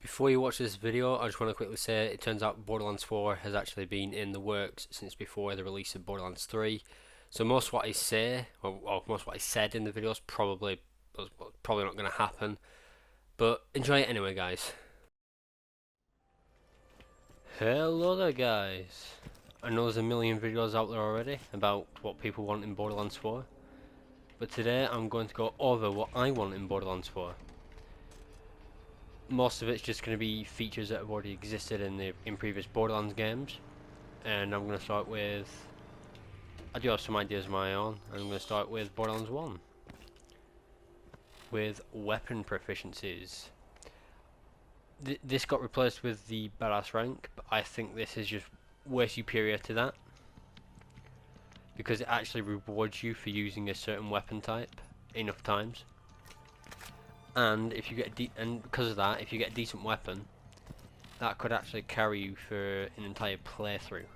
Before you watch this video, I just want to quickly say it turns out Borderlands 4 has actually been in the works since before the release of Borderlands 3. So most of what I say, or most of what I said in the video is probably not going to happen. But enjoy it anyway, guys. Hello there, guys. I know there's a million videos out there already about what people want in Borderlands 4. But today I'm going to go over what I want in Borderlands 4. Most of it's just going to be features that have already existed in previous Borderlands games, and I'm going to start with. I do have some ideas of my own. I'm going to start with Borderlands 1 with weapon proficiencies. This got replaced with the badass rank, but I think this is just way superior to that because it actually rewards you for using a certain weapon type enough times. And if you get and because of that, if you get a decent weapon, that could actually carry you for an entire playthrough,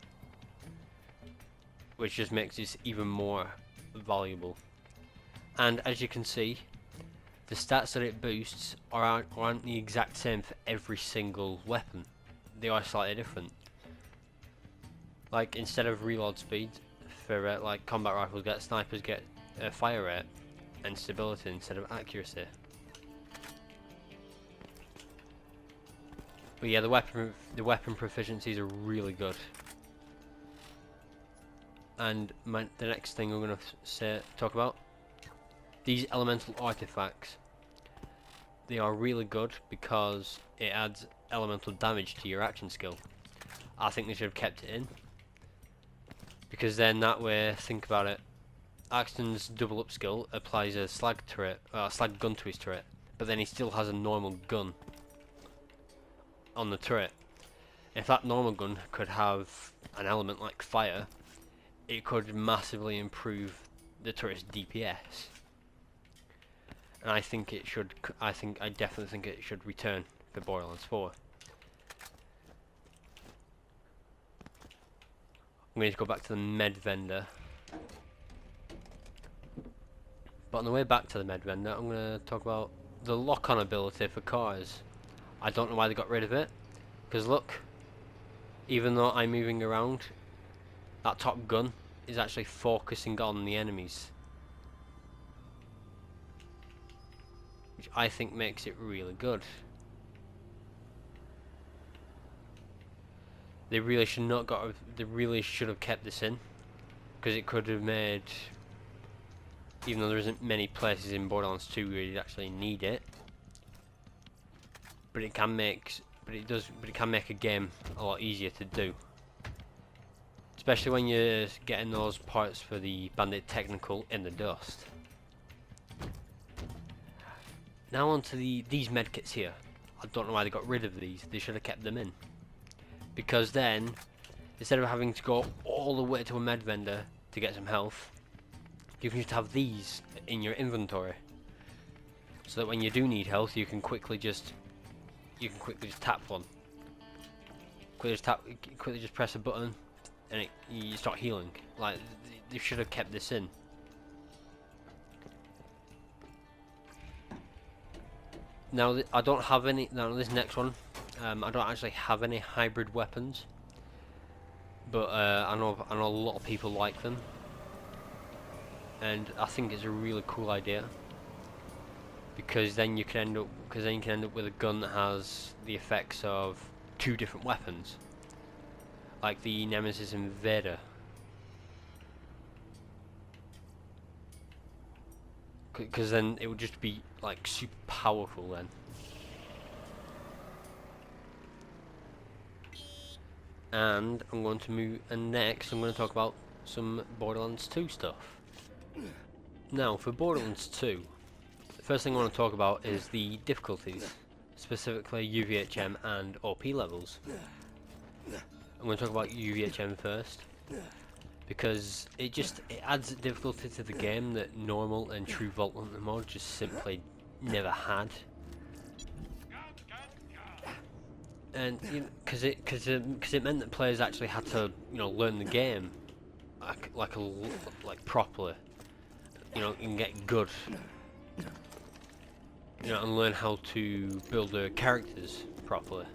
which just makes this even more valuable. And as you can see, the stats that it boosts aren't the exact same for every single weapon. They are slightly different. Like instead of reload speed for like combat rifles, snipers get fire rate and stability instead of accuracy. But yeah, the weapon proficiencies are really good. And the next thing I'm going to talk about, these elemental artifacts. They are really good because it adds elemental damage to your action skill. I think they should have kept it in, because then that way, think about it. Axton's double up skill applies a slag gun to his turret, but then he still has a normal gun on the turret. If that normal gun could have an element like fire, it could massively improve the turret's DPS. And I think it should. I definitely think it should return for Borderlands 4. I'm going to go back to the med vendor. But on the way back to the med vendor, I'm going to talk about the lock-on ability for cars. I don't know why they got rid of it, because look, even though I'm moving around, that top gun is actually focusing on the enemies, which I think makes it really good. They really should have kept this in, because it could have made, even though there isn't many places in Borderlands 2 where you'd actually need it, but it can make a game a lot easier to do, especially when you're getting those parts for the Bandit Technical in the dust. Now onto these medkits here. I don't know why they got rid of these. They should have kept them in, because then instead of having to go all the way to a med vendor to get some health, you can just have these in your inventory, so that when you do need health, you can quickly just tap one. Quickly just press a button, and you start healing. Like, they should have kept this in. Now I don't have any. Now this next one, I don't actually have any hybrid weapons, but I know a lot of people like them, and I think it's a really cool idea. Because then you can end up with a gun that has the effects of two different weapons, like the Nemesis Invader. Because then it would just be like super powerful then. And I'm going to move, and next I'm going to talk about some Borderlands 2 stuff. Now for Borderlands 2, the first thing I want to talk about is the difficulties, specifically UVHM and OP levels. I'm going to talk about UVHM first, because it adds difficulty to the game that normal and true Vault Hunter mode just simply never had. And because it meant that players actually had to learn the game like properly, and get good, and learn how to build their characters. properly.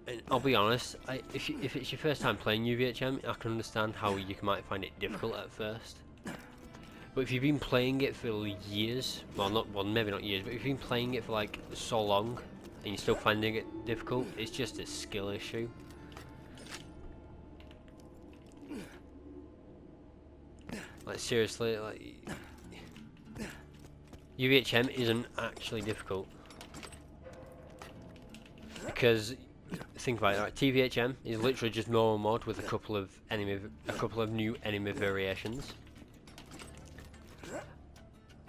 And I'll be honest, if it's your first time playing UVHM, I can understand how you might find it difficult at first. But if you've been playing it for years, well, maybe not years, but if you've been playing it for like so long, and you're still finding it difficult, it's just a skill issue. Like seriously, like UVHM isn't actually difficult because think about it. Right, TVHM is literally just normal mod with a couple of new enemy variations,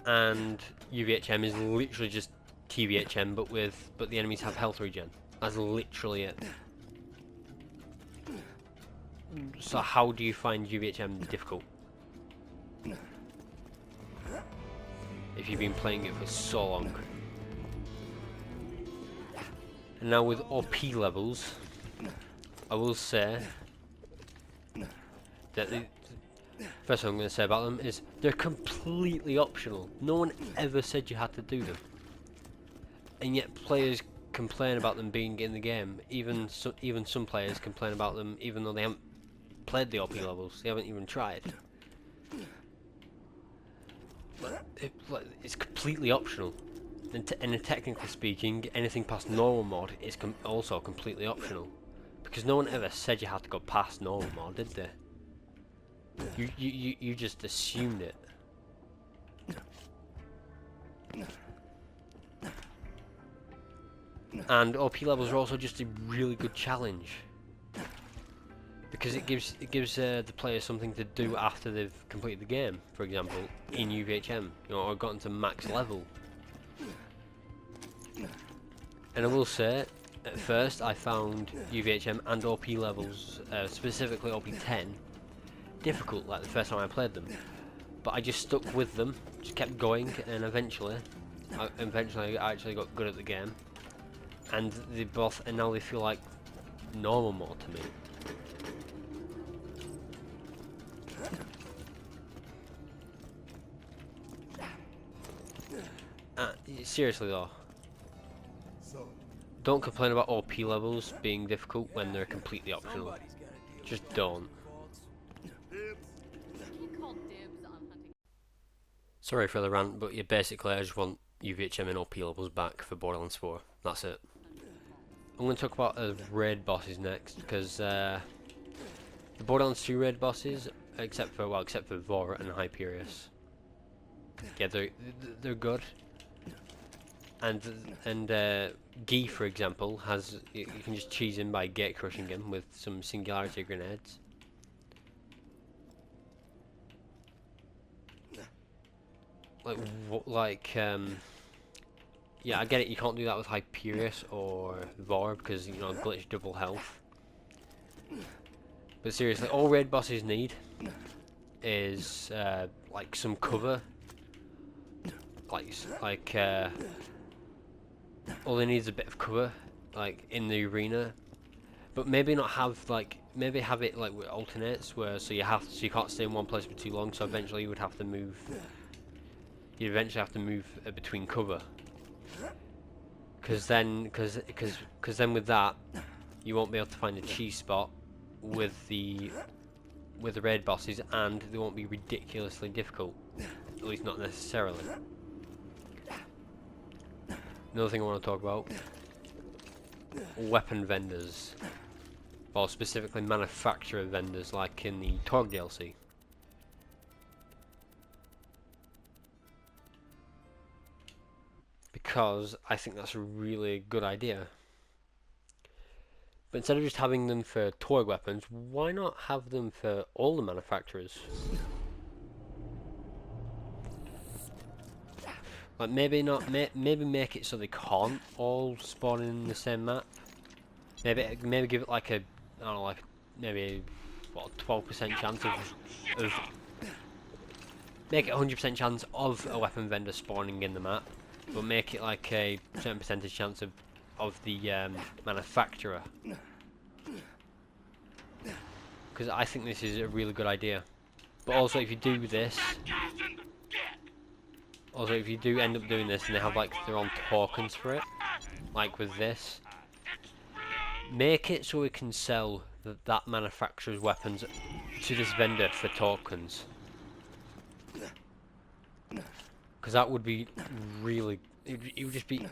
and UVHM is literally just TVHM but the enemies have health regen. That's literally it. So how do you find UVHM difficult if you've been playing it for so long? And now with OP levels, I will say that first thing I'm going to say about them is they're completely optional. No one ever said you had to do them, and yet players complain about them being in the game. Even some players complain about them even though they haven't played the OP levels. They haven't even tried. It's completely optional. And technically speaking, anything past normal mod is also completely optional, because no one ever said you had to go past normal mod, did they? You just assumed it. And OP levels are also just a really good challenge, because it gives the player something to do after they've completed the game. For example, in UVHM, or gotten to max level. And I will say, at first I found UVHM and OP levels, specifically OP 10, difficult, like the first time I played them. But I just stuck with them, just kept going, and eventually I actually got good at the game. And now they feel like normal mode to me. Seriously though, don't complain about OP levels being difficult when they're completely optional. Just don't. Sorry for the rant, but yeah, basically I just want UVHM and OP levels back for Borderlands 4. That's it. I'm going to talk about the raid bosses next, because the Borderlands 2 raid bosses, except for Vor and Hyperius, yeah, they're good. And Guy, for example, you can just cheese him by gate crushing him with some singularity grenades. Yeah, I get it. You can't do that with Hyperius or Vor because glitch double health. But seriously, all raid bosses need is like some cover. All they need is a bit of cover, like in the arena, but maybe not have maybe have it like with alternates, where so you can't stay in one place for too long. So eventually you would have to move. You eventually have to move between cover, because then with that you won't be able to find a cheese spot with the raid bosses, and they won't be ridiculously difficult, at least not necessarily. Another thing I want to talk about: weapon vendors, or specifically manufacturer vendors, like in the Torg DLC. Because I think that's a really good idea. But instead of just having them for Torg weapons, why not have them for all the manufacturers? Like maybe make it so they can't all spawn in the same map. Maybe give it like a, I don't know, like maybe what, 12% chance of make it 100% chance of a weapon vendor spawning in the map, but make it like a certain percentage chance of the manufacturer. Because I think this is a really good idea. But also, if you do this, if you do end up doing this and they have like their own tokens for it, like with this. Make it so we can sell that manufacturer's weapons to this vendor for tokens. Because that would be really... It would just be...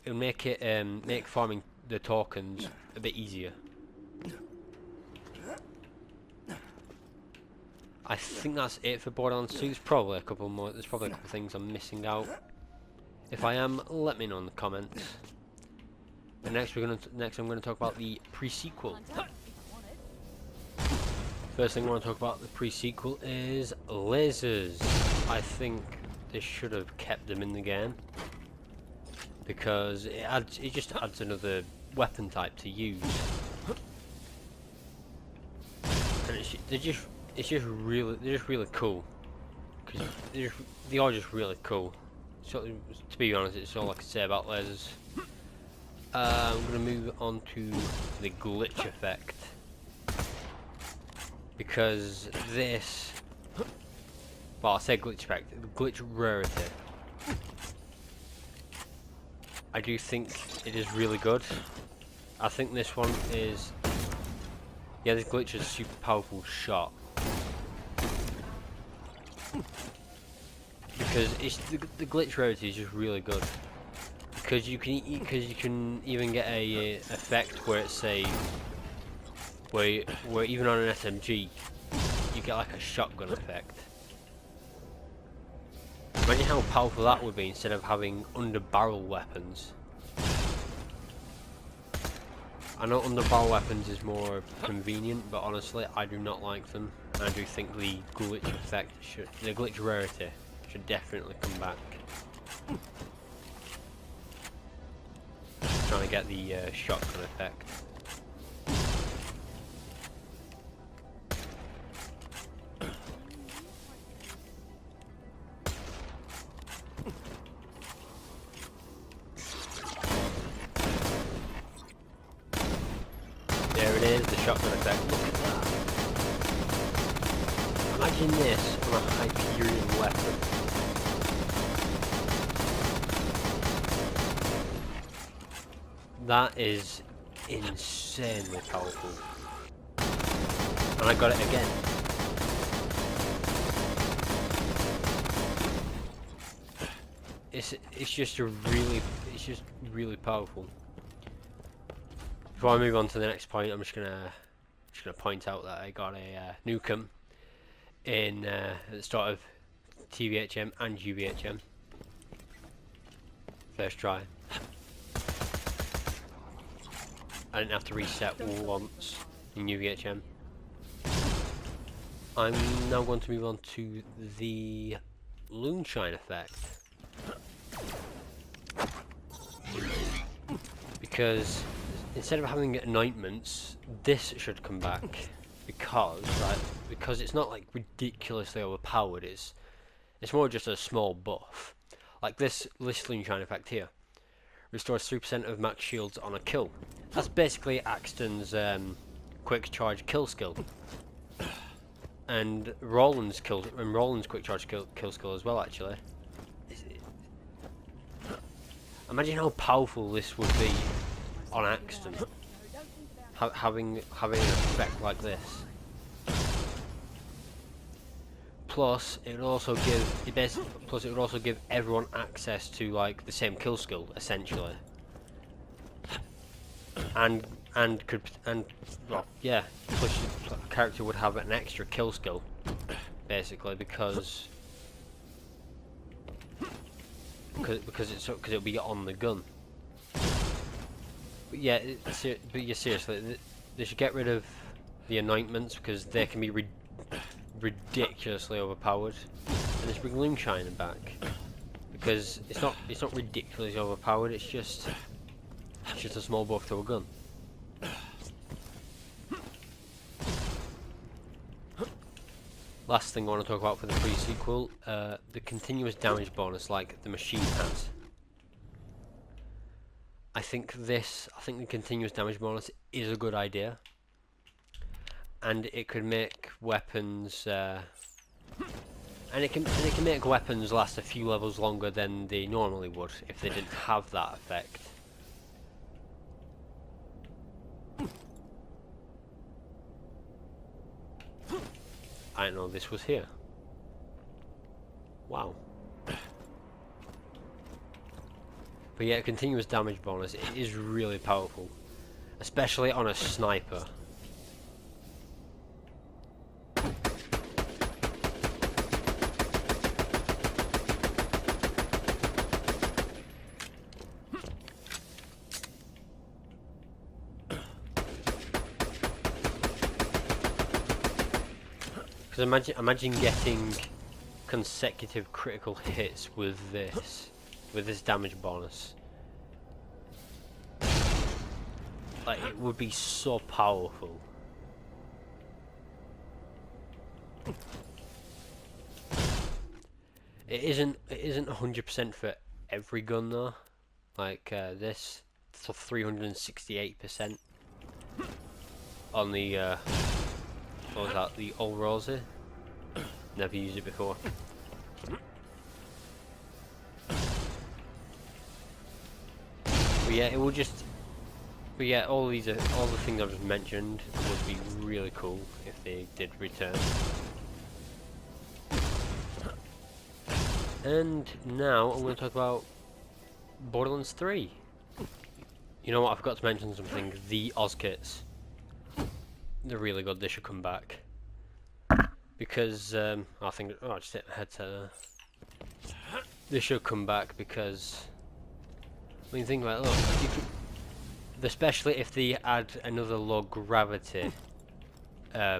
It would make it, make farming the tokens a bit easier. I think that's it for Borderlands 2. There's probably a couple more. There's probably a couple things I'm missing out. If I am, let me know in the comments. And next I'm gonna talk about the pre-sequel. First thing I want to talk about the pre-sequel is lasers. I think they should have kept them in the game because it just adds another weapon type to use. And they're just really cool. Cause they are just really cool. So to be honest, it's all I can say about lasers. I'm gonna move on to the glitch effect because this. Well, I said glitch effect. The glitch rarity. I do think it is really good. I think this one is. Yeah, this glitch is a super powerful shot. Because it's the glitch rarity is just really good. Because you can even get a effect where it's a where even on an SMG you get like a shotgun effect. Imagine how powerful that would be instead of having under barrel weapons. I know under barrel weapons is more convenient, but honestly I do not like them. I do think the glitch effect the glitch rarity should definitely come back. Trying to get the shotgun effect. There it is, the shotgun effect. Look at that. Imagine this on a Hyperion weapon. That is insanely powerful. And I got it again. It's just really powerful. Before I move on to the next point, I'm just gonna point out that I got a Nukem in at the start of TVHM and UVHM. First try. I didn't have to reset once in UVHM. I'm now going to move on to the moonshine effect. Because instead of having anointments, this should come back. Because it's not like ridiculously overpowered, it's more just a small buff. Like this moonshine effect here. Restores 3% of max shields on a kill. That's basically Axton's quick charge kill skill, and Roland's quick charge kill skill as well. Actually, imagine how powerful this would be on Axton, having an effect like this. Plus, it would also give everyone access to like the same kill skill essentially, and well, yeah. Plus, the character would have an extra kill skill, basically, because it'll be on the gun. But yeah, seriously, they should get rid of the anointments because they can be ridiculously overpowered, and let's bring moonshine back because it's not ridiculously overpowered. It's just a small buff to a gun. Last thing I want to talk about for the pre-sequel, the continuous damage bonus like the machine has. I think the continuous damage bonus is a good idea, and it could make weapons, and it can make weapons last a few levels longer than they normally would if they didn't have that effect. I didn't know this was here. Wow. But yeah, continuous damage bonus, it is really powerful. Especially on a sniper. Because imagine getting consecutive critical hits with this damage bonus. Like, it would be so powerful. It isn't 100% for every gun though. Like this, so 368% on the what was that? The Old Rosie. Never used it before. But yeah, it will just. But yeah, all the things I've just mentioned would be really cool if they did return. And now I'm going to talk about Borderlands 3. You know what? I forgot to mention something. The Oz kits. They're really good. They should come back. Because I think I just hit my headset there. They should come back because I mean, think about it. Look, you could, especially if they add another low gravity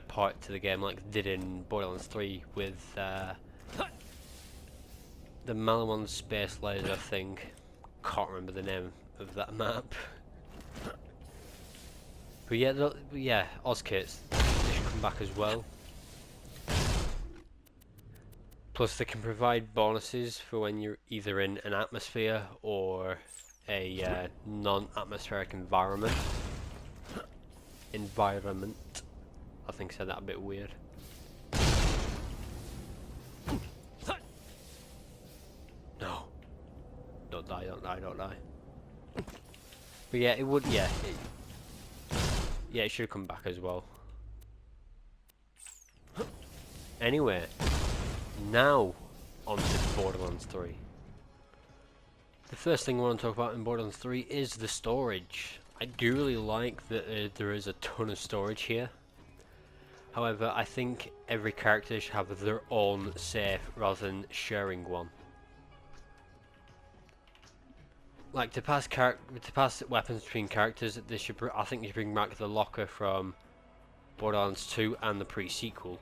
part to the game, like they did in Borderlands 3 with the Malawan Space Laser thing. Can't remember the name of that map. But yeah, Oz kits, they should come back as well. Plus they can provide bonuses for when you're either in an atmosphere or a non-atmospheric environment. I think I said that a bit weird. No. Don't die, don't die, don't die. But yeah, it would, yeah. Yeah, it should come back as well. Anyway, now on to Borderlands 3. The first thing I want to talk about in Borderlands 3 is the storage. I do really like that there is a ton of storage here. However, I think every character should have their own safe rather than sharing one. Like to pass weapons between characters, I think they should bring back the locker from Borderlands 2 and the pre-sequel.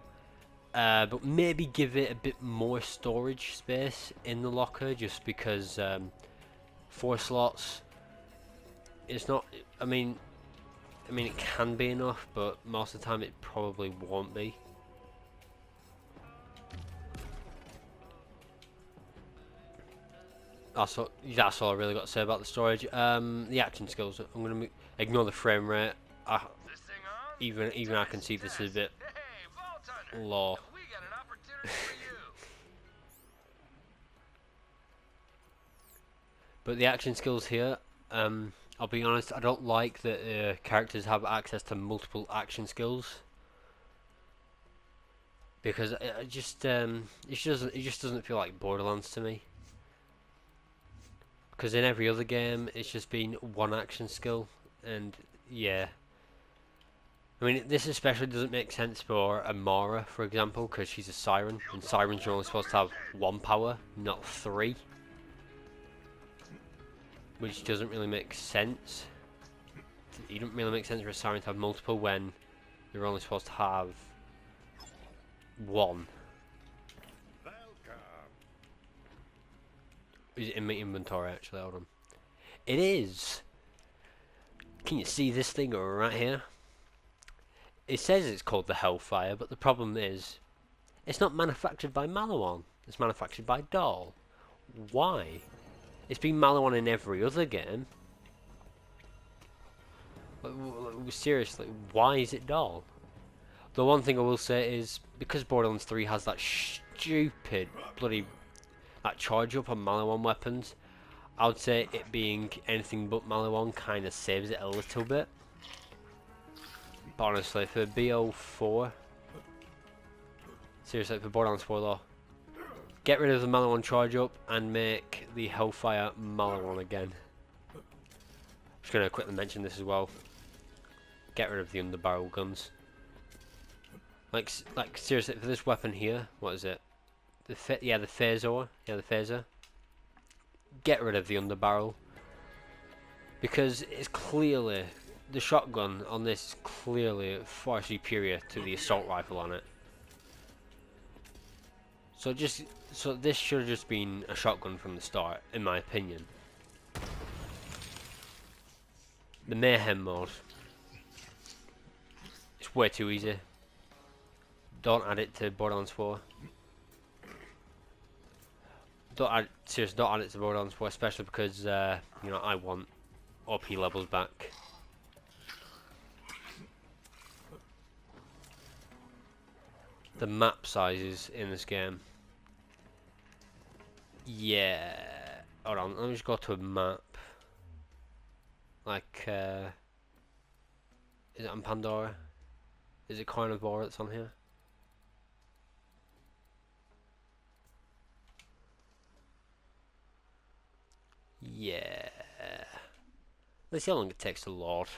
But maybe give it a bit more storage space in the locker, just because 4 slots. It's not. I mean, it can be enough, but most of the time it probably won't be. That's all I really got to say about the storage. The action skills. I'm gonna ignore the frame rate. Even I can see this is a bit low. But the action skills here, I'll be honest, I don't like that characters have access to multiple action skills, because it just doesn't feel like Borderlands to me. Because in every other game, it's just been one action skill, and yeah. I mean, this especially doesn't make sense for Amara, for example, because she's a siren, and sirens are only supposed to have 1 power, not 3. Which doesn't really make sense. It doesn't really make sense for a siren to have multiple when you're only supposed to have 1. Is it in my inventory actually? Hold on. It is! Can you see this thing right here? It says it's called the Hellfire, but the problem is it's not manufactured by Malawan. It's manufactured by Dahl. Why? It's been Malawan in every other game. Seriously, why is it Dahl? The one thing I will say is, because Borderlands 3 has that stupid bloody that charge up on Malawan weapons, I would say it being anything but Malawan kind of saves it a little bit. But honestly, for BO4, Seriously, for Borderlands 4 though, get rid of the Malawan charge up and make the Hellfire Malawan again. Just gonna quickly mention this as well. Get rid of the underbarrel guns. Like seriously, for this weapon here, what is it? The phaser. Yeah, the phaser. Get rid of the underbarrel because it's clearly the shotgun on this is clearly far superior to the assault rifle on it. So this should have just been a shotgun from the start, in my opinion. The Mayhem mode. It's way too easy. Don't add it to Borderlands 4. Seriously, don't add it to Borderlands 4, especially because, you know, I want OP levels back. The map sizes in this game. Yeah. Hold on, let me just go to a map. Like, is it on Pandora? Is it Carnivore that's on here? Yeah. Let's see how long it takes to load.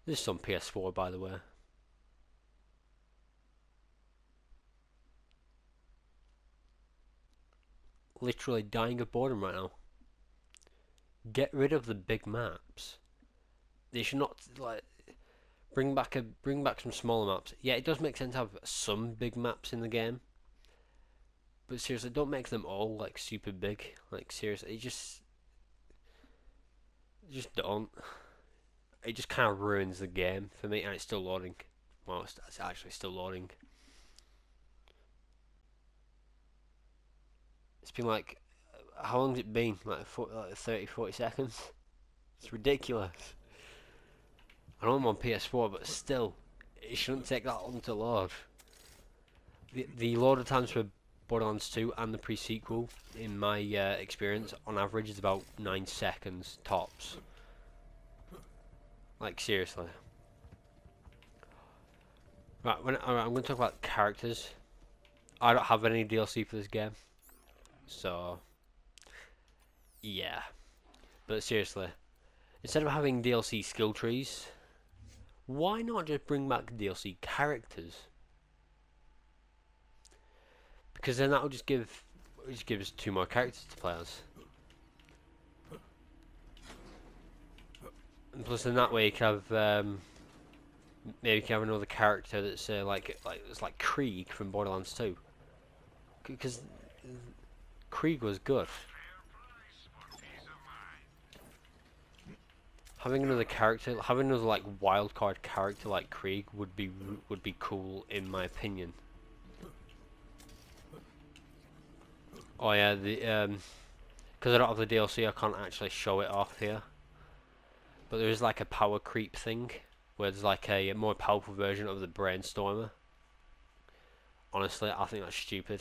This is on PS4, by the way. Literally dying of boredom right now. Get rid of the big maps. They should not like bring back some smaller maps. Yeah, it does make sense to have some big maps in the game. But seriously, don't make them all like super big. Like seriously, just don't. It just kind of ruins the game for me, and it's still loading. Well, it's actually still loading. It's been like, how long's it been? Like 30, 40 seconds? It's ridiculous. I know I'm on PS4, but still, it shouldn't take that long to load. The load times for Borderlands 2 and the pre-sequel, in my experience, on average is about 9 seconds tops. Like, seriously. Right, I'm going to talk about characters. I don't have any DLC for this game. So, yeah. But seriously, instead of having DLC skill trees, why not just bring back DLC characters? Because then that will just give us 2 more characters to play as. And plus, in that way, you can have maybe you can have another character that's it's like Krieg from Borderlands 2. Because Krieg was good. Having another character, having another like wildcard character like Krieg would be cool in my opinion. Oh yeah, because I don't have the DLC, I can't actually show it off here. But there is like a power creep thing, where there's like a more powerful version of the Brainstormer. Honestly, I think that's stupid.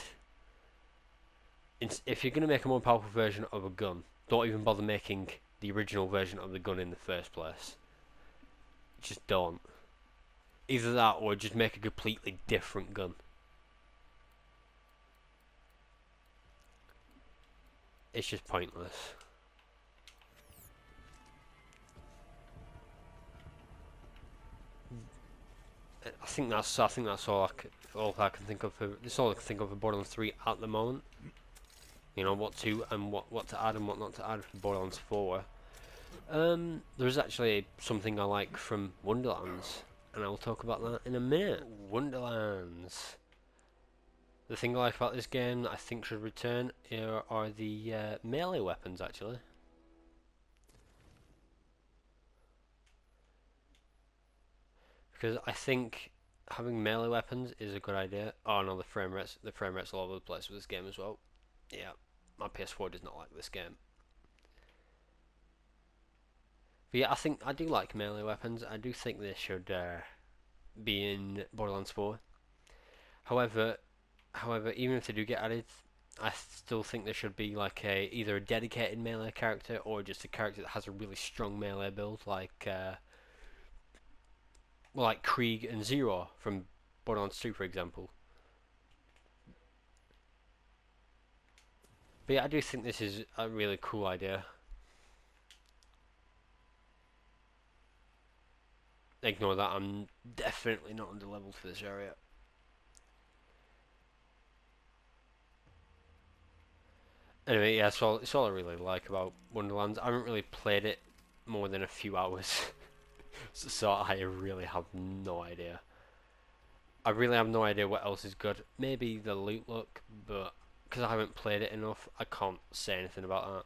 If you're going to make a more powerful version of a gun, don't even bother making the original version of the gun in the first place. Just don't. Either that or just make a completely different gun. It's just pointless. I think that's all I can think of for Borderlands 3 at the moment. You know what to add and what not to add for Borderlands 4. There's actually something I like from Wonderlands, and I'll talk about that in a minute. Wonderlands. The thing I like about this game that I think should return are the melee weapons, actually. Because I think having melee weapons is a good idea. Oh no, the frame rates all over the place with this game as well. Yeah, my PS4 does not like this game. But yeah, I do like melee weapons. I do think they should be in Borderlands 4. However, even if they do get added, I still think there should be like either a dedicated melee character or just a character that has a really strong melee build, like well, like Krieg and Zero from Borderlands 2, for example. But yeah, I do think this is a really cool idea. Ignore that, I'm definitely not under leveled for this area. Anyway, yeah, so it's all I really like about Wonderlands. I haven't really played it more than a few hours, so I really have no idea. I really have no idea what else is good. Maybe the loot look, but because I haven't played it enough, I can't say anything about that.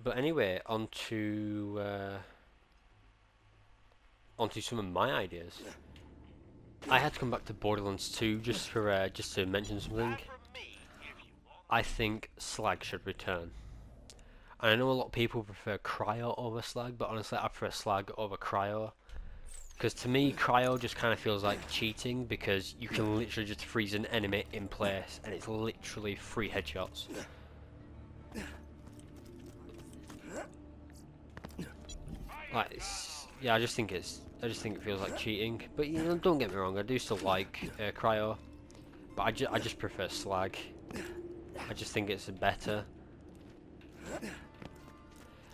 But anyway, onto some of my ideas. I had to come back to Borderlands 2 just to mention something. I think Slag should return. And I know a lot of people prefer Cryo over Slag, but honestly I prefer Slag over Cryo. Because to me, Cryo just kind of feels like cheating, because you can literally just freeze an enemy in place and it's literally 3 headshots. Like, yeah, I just think it feels like cheating. But you know, don't get me wrong, I do still like Cryo, but I just prefer Slag. I just think it's better.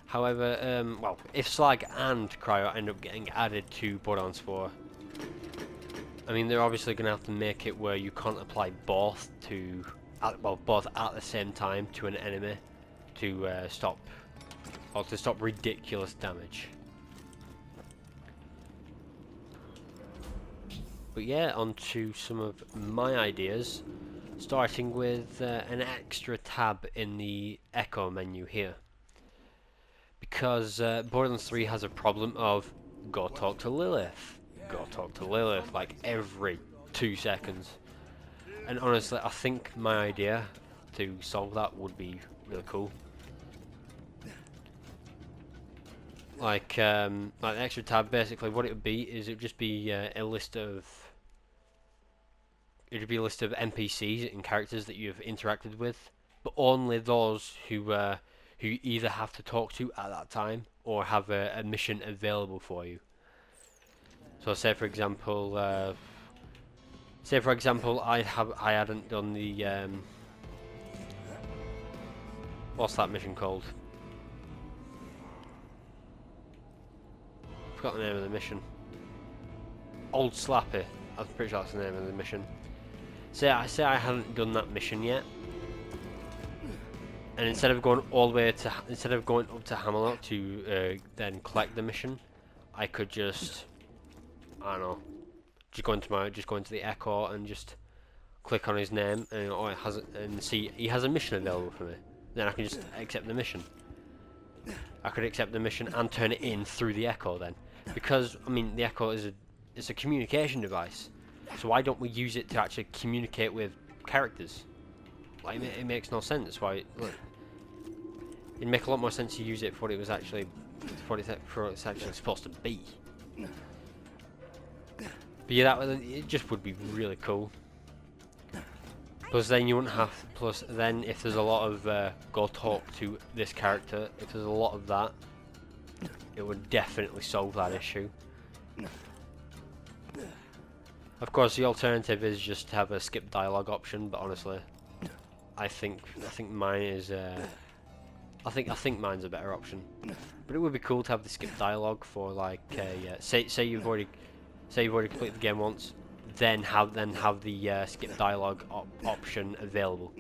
However, well, if Slag and Cryo end up getting added to Borderlands 4, I mean, they're obviously going to have to make it where you can't apply both both at the same time to an enemy to stop ridiculous damage. But yeah, on to some of my ideas, starting with an extra tab in the Echo menu here. Because Borderlands 3 has a problem of go talk to Lilith, like every 2 seconds. And honestly, I think my idea to solve that would be really cool. Like the extra tab, basically what it would be is it would just be a list of NPCs and characters that you've interacted with, but only those who either have to talk to at that time or have a mission available for you. So say for example I hadn't done the what's that mission called? Forgot the name of the mission. Old Slappy. I'm pretty sure that's the name of the mission. Say I hadn't done that mission yet, and instead of going up to Hammerlock to then collect the mission, I could just, I don't know, just go into the Echo and just click on his name and see he has a mission available for me. Then I can just accept the mission. I could accept the mission and turn it in through the Echo then, because I mean the Echo is a communication device. So why don't we use it to actually communicate with characters? Like it makes no sense. Why? Look, it'd make a lot more sense to use it for what it was actually, for what it's actually supposed to be. But yeah, it just would be really cool. Plus, then you wouldn't have. Plus, then if there's a lot of go talk to this character, if there's a lot of that, it would definitely solve that issue. Of course, the alternative is just to have a skip dialogue option, but honestly, I think mine is I think mine's a better option. But it would be cool to have the skip dialogue for like say you've already completed the game once, then have the skip dialogue option available.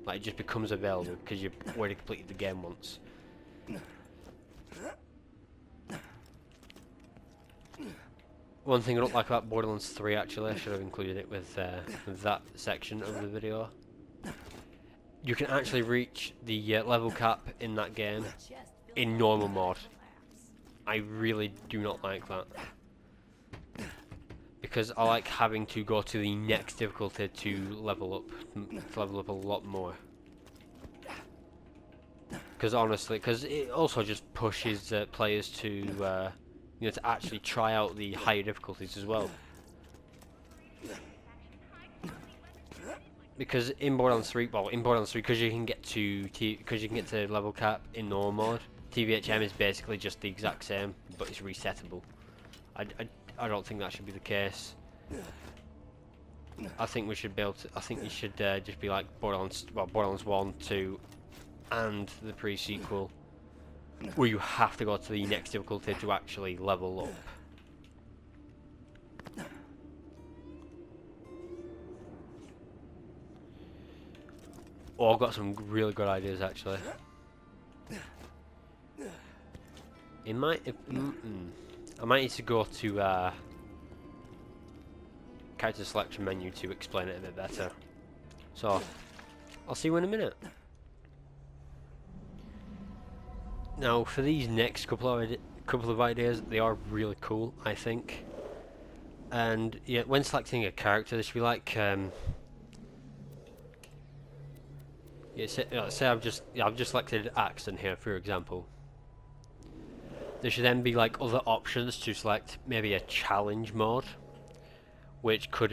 Like it just becomes available because you've already completed the game once. One thing I don't like about Borderlands 3, actually, I should have included it with that section of the video. You can actually reach the level cap in that game in normal mode. I really do not like that, because I like having to go to the next difficulty to level up a lot more. Because honestly, it also just pushes players to to actually try out the higher difficulties as well. Because in Borderlands 3, because you can get to level cap in normal mode, TVHM is basically just the exact same, but it's resettable. I don't think that should be the case. I think we should be able to. I think it should just be like Borderlands, well, Borderlands 1, 2, and the pre-sequel, where you have to go to the next difficulty to actually level up. Oh, I've got some really good ideas actually. It might. I might need to go to character selection menu to explain it a bit better. So, I'll see you in a minute. Now, for these next couple of ideas, they are really cool, I think. And yeah, when selecting a character, there should be like yeah, say I've just selected Axton here, for example. There should then be like other options to select, maybe a challenge mode, which could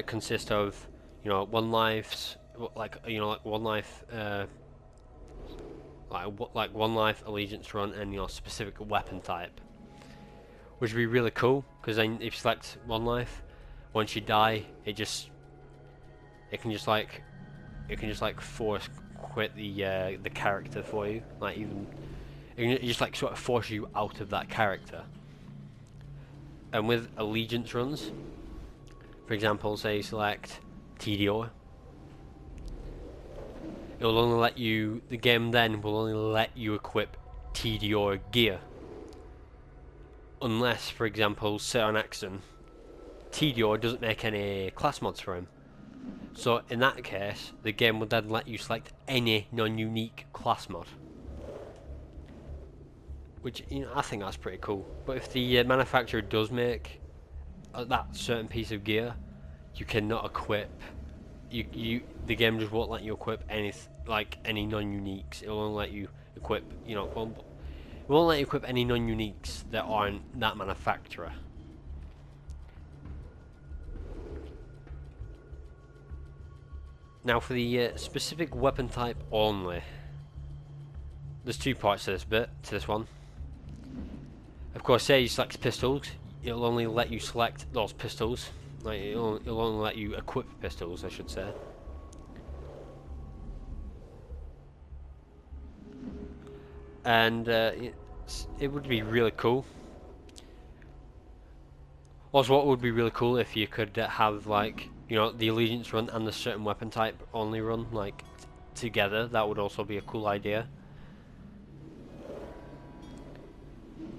consist of, you know, one life allegiance run, and your specific weapon type, which would be really cool, because then if you select one life, once you die, it can just force quit the character for you, like even it just like sort of force you out of that character. And with allegiance runs, for example, say you select TDO, it will only let you, the game then will only let you equip TDO gear, unless, for example, say on Axton, TDO doesn't make any class mods for him. So in that case, the game would then let you select any non-unique class mod, which, you know, I think that's pretty cool. But if the manufacturer does make that certain piece of gear, you cannot equip. The game just won't let you equip any non-uniques. It will only let you equip, you know, it won't let you equip any non-uniques that aren't that manufacturer. Now for the specific weapon type only, there's two parts to this one. Of course, say you select pistols, it'll only let you select those pistols. Like it'll only let you equip pistols, I should say. And it would be really cool. Also, what would be really cool if you could have, like, you know, the allegiance run and the certain weapon type only run, like, together. That would also be a cool idea.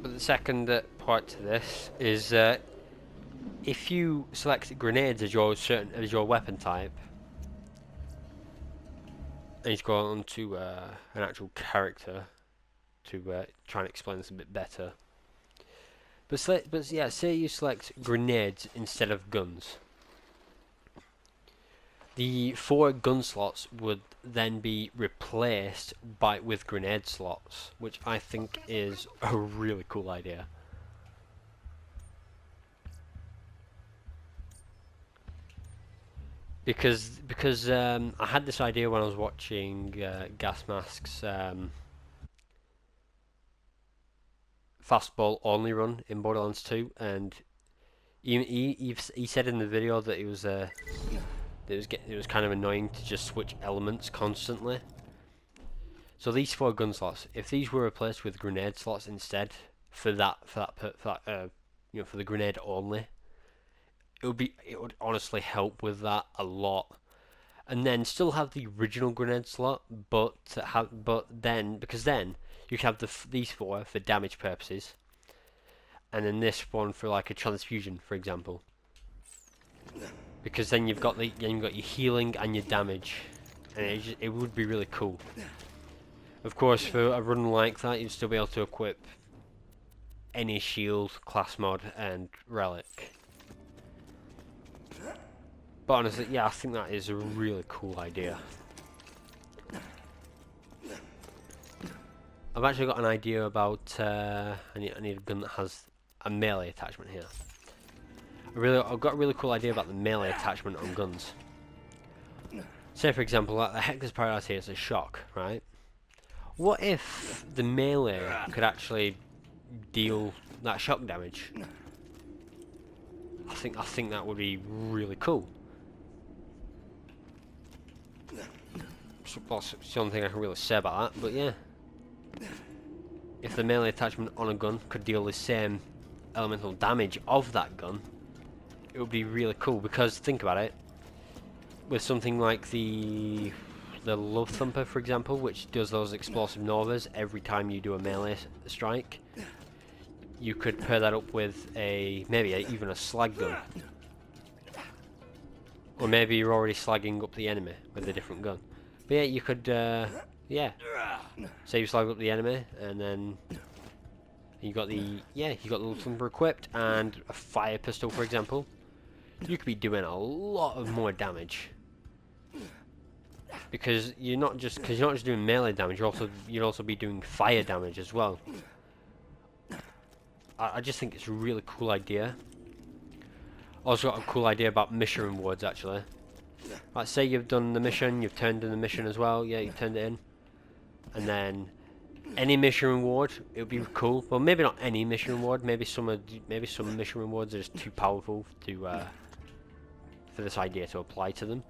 But the second part to this is if you select grenades as your weapon type, and you go on to an actual character to try and explain this a bit better. But yeah, say you select grenades instead of guns. The 4 gun slots would then be replaced with grenade slots, which I think is a really cool idea. Because I had this idea when I was watching Gas Mask's fastball only run in Borderlands 2, and he said in the video that it was kind of annoying to just switch elements constantly. So these 4 gun slots, if these were replaced with grenade slots instead, for the grenade only, it would honestly help with that a lot. And then still have the original grenade slot, because then you can have these 4 for damage purposes, and then this one for like a transfusion, for example. Because then you've got your healing and your damage, and it would be really cool. Of course, for a run like that, you'd still be able to equip any shield, class mod, and relic. But honestly, yeah, I think that is a really cool idea. I've actually got an idea about I need a gun that has a melee attachment here. I've got a really cool idea about the melee attachment on guns. Say for example, like the Hector's Paradise here is a shock, right? What if the melee could actually deal that shock damage? I think that would be really cool. So, that's the only thing I can really say about that, but yeah. If the melee attachment on a gun could deal the same elemental damage of that gun, it would be really cool, because think about it, with something like the Love Thumper, for example, which does those explosive novas every time you do a melee strike, you could pair that up with even a slag gun. Or maybe you're already slagging up the enemy with a different gun. But yeah, you could, yeah. Say you slag up the enemy, and then you got the Love Thumper equipped, and a fire pistol, for example. You could be doing a lot of more damage. Because you're not just doing melee damage, you'd also be doing fire damage as well. I just think it's a really cool idea. Also got a cool idea about mission rewards actually. Like say you've done the mission, you've turned in the mission as well, yeah, you've turned it in. And then any mission reward, it would be cool. Well, maybe not any mission reward, maybe some mission rewards are just too powerful to for this idea to apply to them.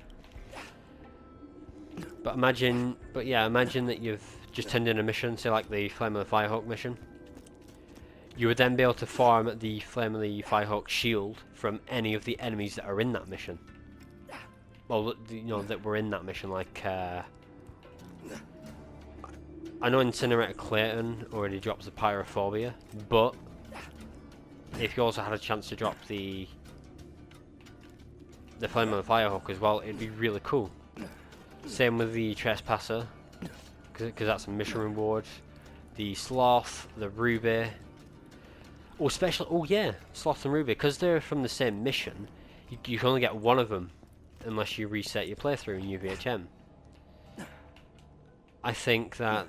But imagine that you've just turned in a mission, say like the Flame of the Firehawk mission. You would then be able to farm the Flame of the Firehawk shield from any of the enemies that are in that mission. Well, you know, that were in that mission, like I know Incinerator Clayton already drops the Pyrophobia, but if you also had a chance to drop the Flame of the Firehawk as well, it'd be really cool. Same with the Trespasser, because that's a mission reward. The Sloth, the Ruby. Oh yeah, Sloth and Ruby, because they're from the same mission. You can only get one of them unless you reset your playthrough in UVHM. I think that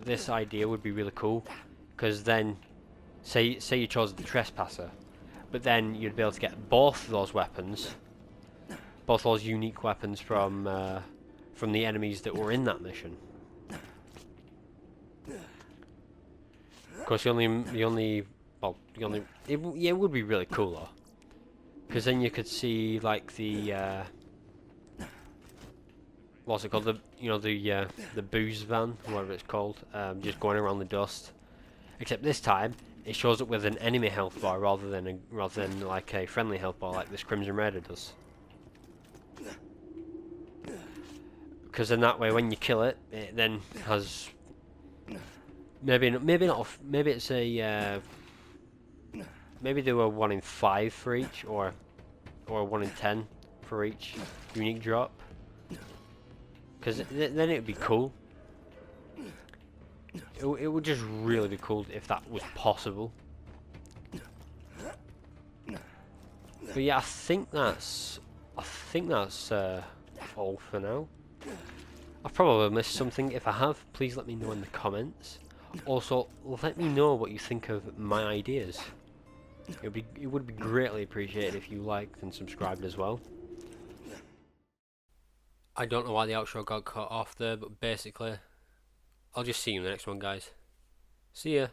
this idea would be really cool, because then, say you chose the Trespasser, but then you'd be able to get both of those weapons. Both those unique weapons from the enemies that were in that mission. Of course, it would be really cool though, because then you could see like the what's it called, the booze van, whatever it's called, just going around the dust. Except this time it shows up with an enemy health bar rather than like a friendly health bar like this Crimson Raider does. Because in that way, when you kill it, it then has maybe it's a maybe they were 1 in 5 for each, or 1 in 10 for each unique drop. Because then it'd be cool. It would just really be cool if that was possible. But yeah, I think that's all for now. I've probably missed something. If I have, please let me know in the comments. Also, let me know what you think of my ideas. It would be greatly appreciated if you liked and subscribed as well. I don't know why the outro got cut off there, but basically, I'll just see you in the next one, guys. See ya.